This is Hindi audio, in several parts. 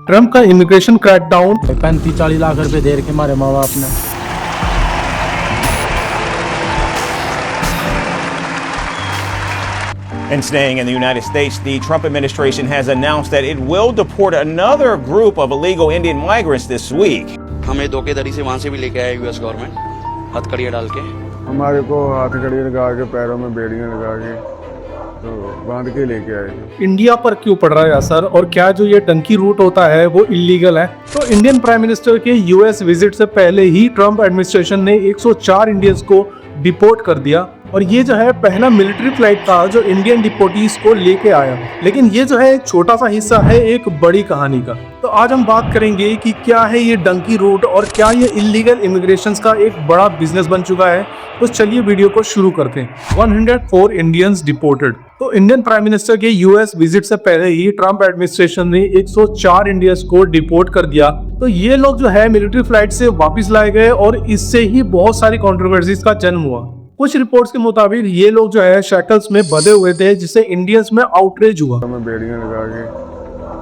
ट्रम्प का इमिग्रेशन क्रैकडाउन 35-40 लाख रुपए दे रखे हमारे माँ बाप ने। And staying in the United States, the Trump administration has announced that it will deport another group of illegal Indian migrants this week. हमें धोखेधड़ी से वहाँ से भी लेके आया यूएस गवर्नमेंट हथकड़ियाँ डाल के। हमारे को हथकड़ी लगा के पैरों में बेड़ियां लगा के तो बांध के लेके आए थे। इंडिया पर क्यों पड़ रहा है असर और क्या जो ये डंकी रूट होता है वो इलीगल है? तो इंडियन प्राइम मिनिस्टर के यूएस विजिट से पहले ही ट्रम्प एडमिनिस्ट्रेशन ने 104 इंडियंस को डिपोर्ट कर दिया और ये जो है पहला मिलिट्री फ्लाइट था जो इंडियन डिपोर्टीज को लेके आया। लेकिन ये जो है एक छोटा सा हिस्सा है एक बड़ी कहानी का। तो आज हम बात करेंगे कि क्या है ये डंकी रूट और क्या ये इलीगल इमिग्रेशन का एक बड़ा बिजनेस बन चुका है। तो चलिए वीडियो को शुरू करते हैं। 104 इंडियंस डिपोर्टेड। तो इंडियन प्राइम मिनिस्टर के यूएस विजिट से पहले ही ट्रम्प एडमिनिस्ट्रेशन ने 104 इंडियंस को डिपोर्ट कर दिया। तो ये लोग जो है मिलिट्री फ्लाइट से वापस लाए गए और इससे ही बहुत सारी कंट्रोवर्सीज का जन्म हुआ। कुछ रिपोर्ट्स के मुताबिक ये लोग जो है शैकल्स में बंधे हुए थे जिससे इंडियंस में आउटरीच हुआ। हमें बेड़ियां लगा के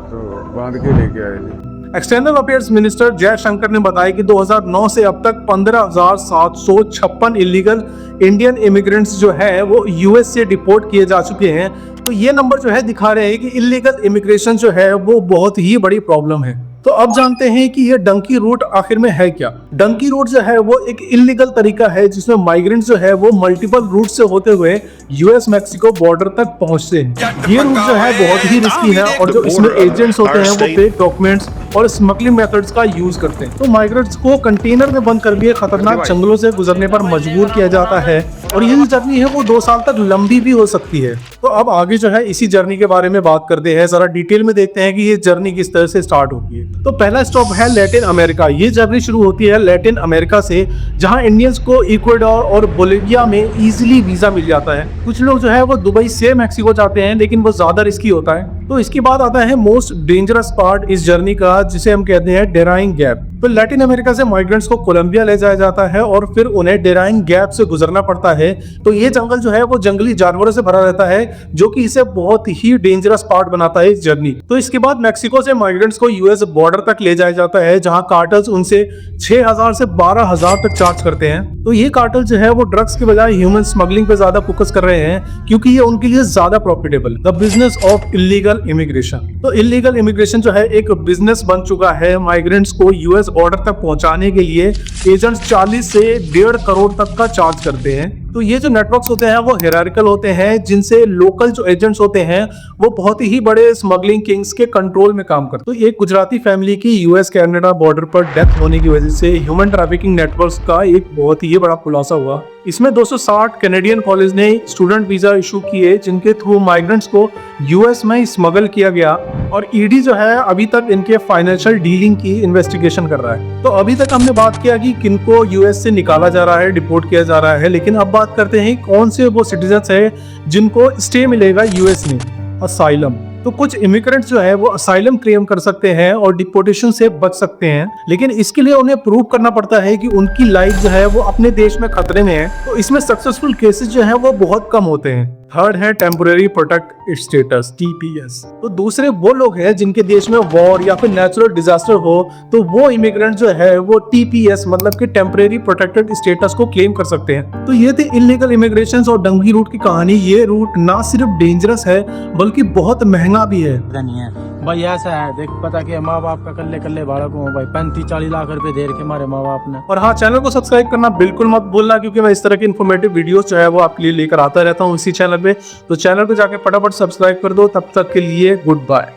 तो बांध के लेके आए थे। एक्सटर्नल अफेयर्स मिनिस्टर जयशंकर ने बताया कि 2009 से अब तक 15,756 इलीगल इंडियन इमिग्रेंट्स जो है वो यूएस से डिपोर्ट किए जा चुके हैं। तो ये नंबर जो है दिखा रहे हैं कि इलीगल इमिग्रेशन जो है वो बहुत ही बड़ी प्रॉब्लम है। तो अब जानते हैं कि ये डंकी रूट आखिर में है क्या। डंकी रूट जो है वो एक इलीगल तरीका है जिसमें माइग्रेंट्स जो है वो मल्टीपल रूट से होते हुए यूएस मैक्सिको बॉर्डर तक पहुंचते हैं। ये रूट जो है बहुत ही रिस्की है और जो इसमें एजेंट्स होते हैं वो फेक डॉक्यूमेंट्स और स्मगलिंग मेथड्स का यूज करते हैं। तो माइग्रेंट्स को कंटेनर में बंद कर दिए खतरनाक जंगलों से गुजरने पर मजबूर किया जाता है और ये जो जर्नी है वो 2 साल तक लंबी भी हो सकती है। तो अब आगे जो है इसी जर्नी के बारे में बात करते हैं। जरा डिटेल में देखते हैं कि ये जर्नी किस तरह से स्टार्ट होती है। तो पहला स्टॉप है लैटिन अमेरिका। ये जर्नी शुरू होती है लैटिन अमेरिका से जहां इंडियंस को इक्वाडोर और बोलिविया में इजीली वीजा मिल जाता है। कुछ लोग जो है वो दुबई से मैक्सिको जाते हैं लेकिन वो ज्यादा रिस्की होता है। तो इसके बाद आता है मोस्ट डेंजरस पार्ट इस जर्नी का जिसे हम कहते हैं डेराइंग गैप। तो लैटिन अमेरिका से माइग्रेंट्स को कोलंबिया ले जाया जाता है और फिर उन्हें डेराइंग गैप से गुजरना पड़ता है। तो ये जंगल जो है वो जंगली जानवरों से भरा रहता है जो कि इसे बहुत ही डेंजरस पार्ट बनाता है इस जर्नी। तो इसके बाद मैक्सिको से माइग्रेंट्स को यूएस बॉर्डर तक ले जाया जाता है जहां कार्टल्स उनसे 6,000 से 12,000 तक चार्ज करते हैं। तो ये कार्टल जो है वो ड्रग्स के बजाय ह्यूमन स्मगलिंग पे ज्यादा फोकस कर रहे हैं क्योंकि ये उनके लिए ज्यादा profitable. The business of illegal immigration. तो इलीगल इमिग्रेशन जो है एक बिजनेस बन चुका है। माइग्रेंट्स को यूएस बॉर्डर तक पहुंचाने के लिए एजेंट्स 40 से 1.5 करोड़ तक का चार्ज करते हैं। तो ये जो नेटवर्क्स होते हैं वो हायरार्किकल होते हैं जिनसे लोकल जो एजेंट्स होते हैं वो बहुत ही बड़े स्मगलिंग किंग्स के कंट्रोल में काम करते हैं। तो एक गुजराती फैमिली की यूएस कनाडा बॉर्डर पर डेथ होने की वजह से ह्यूमन ट्रैफिकिंग नेटवर्क्स का एक बहुत ही बड़ा खुलासा हुआ। इसमें 260 कैनेडियन कॉलेज ने स्टूडेंट वीजा इशू किए जिनके थ्रू माइग्रेंट्स को यूएस में स्मगल किया गया और ईडी जो है अभी तक इनके फाइनेंशियल डीलिंग की इन्वेस्टिगेशन कर रहा है। तो अभी तक हमने बात किया कि किनको यूएस से निकाला जा रहा है, डिपोर्ट किया जा रहा है, लेकिन अब बात करते हैं कौन से वो सिटीजन्स है जिनको स्टे मिलेगा यूएस में, असाइलम। तो कुछ इमिग्रेंट्स जो है वो असाइलम क्लेम कर सकते हैं और डिपोर्टेशन से बच सकते हैं, लेकिन इसके लिए उन्हें प्रूव करना पड़ता है कि उनकी लाइफ जो है वो अपने देश में खतरे में है। तो इसमें सक्सेसफुल केसेस जो है वो बहुत कम होते हैं। थर्ड है टेम्पोरेरी प्रोटेक्ट स्टेटस, टीपीएस। तो दूसरे वो लोग हैं जिनके देश में वॉर या फिर नेचुरल डिजास्टर हो तो वो इमिग्रेंट जो है वो टीपीएस मतलब कि टेम्पोरेरी प्रोटेक्टेड स्टेटस को क्लेम कर सकते हैं। तो ये थी इलीगल इमिग्रेशन और डंकी रूट की कहानी। ये रूट ना सिर्फ डेंजरस है बल्कि बहुत महंगा भी है। नहीं है भाई, ऐसा है देख पता कि माँ बाप का कल्ले कल्ले बालक हूँ भाई, 35-40 लाख रुपए दे रखे हमारे माँ बाप ने। और हाँ, चैनल को सब्सक्राइब करना बिल्कुल मत भूलना क्योंकि मैं इस तरह की इन्फॉर्मेटिव वीडियोस जो है वो आपके लिए लेकर आता रहता हूँ इसी चैनल पे। तो चैनल को जाके फटाफट सब्सक्राइब कर दो। तब तक के लिए गुड बाय।